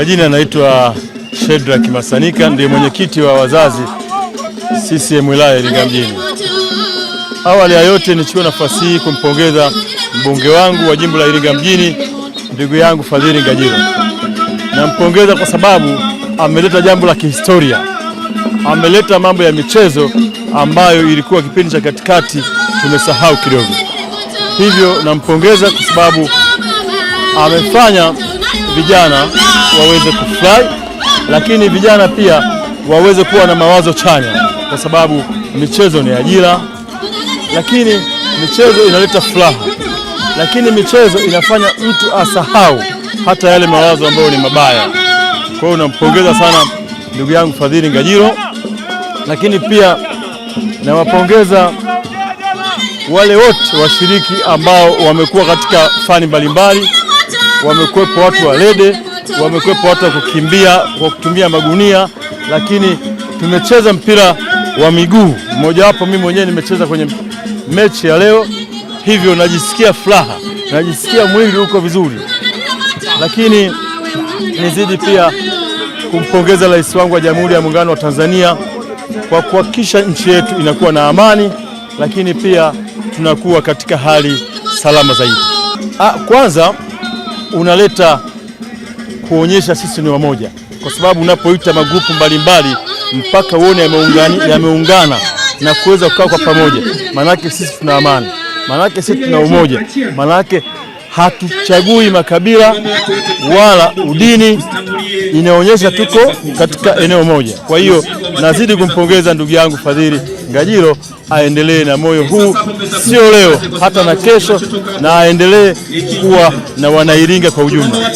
Majina anaitwa Shedrack Masanika, ndiye mwenyekiti wa wazazi CCM wilaya Iringa mjini. Awali ya yote nichukue nafasi hii kumpongeza mbunge wangu wa jimbo la Iringa mjini, ndugu yangu Fadhili Ngajilo. Nampongeza kwa sababu ameleta jambo la kihistoria. Ameleta mambo ya michezo ambayo ilikuwa kipindi cha katikati tumesahau kidogo. Hivyo nampongeza kwa sababu amefanya vijana waweze kufurahi, lakini vijana pia waweze kuwa na mawazo chanya, kwa sababu michezo ni ajira, lakini michezo inaleta furaha, lakini michezo inafanya mtu asahau hata yale mawazo ambayo ni mabaya. Kwa hiyo nampongeza sana ndugu yangu Fadhili Ngajilo, lakini pia nawapongeza wale wote washiriki ambao wamekuwa katika fani mbalimbali. Wamekuwepo watu wa lede, wamekuwepo watu wa kukimbia kwa kutumia magunia, lakini tumecheza mpira wa miguu. Mmoja wapo mimi mwenyewe nimecheza kwenye mechi ya leo, hivyo najisikia furaha, najisikia mwili uko vizuri. Lakini nizidi pia kumpongeza rais wangu wa Jamhuri ya Muungano wa Tanzania kwa kuhakikisha nchi yetu inakuwa na amani, lakini pia tunakuwa katika hali salama zaidi. Kwanza unaleta kuonyesha sisi ni wamoja, kwa sababu unapoita magrupu mbalimbali mpaka uone yameungana na kuweza kukaa kwa pamoja, manake sisi tuna amani, manake sisi tuna umoja, manake hatuchagui makabila wala udini, inaonyesha tuko katika eneo moja. Kwa hiyo nazidi kumpongeza ndugu yangu Fadhili Ngajilo, aendelee na moyo huu, sio leo hata na kesho, na aendelee kuwa na Wanairinga kwa ujumla.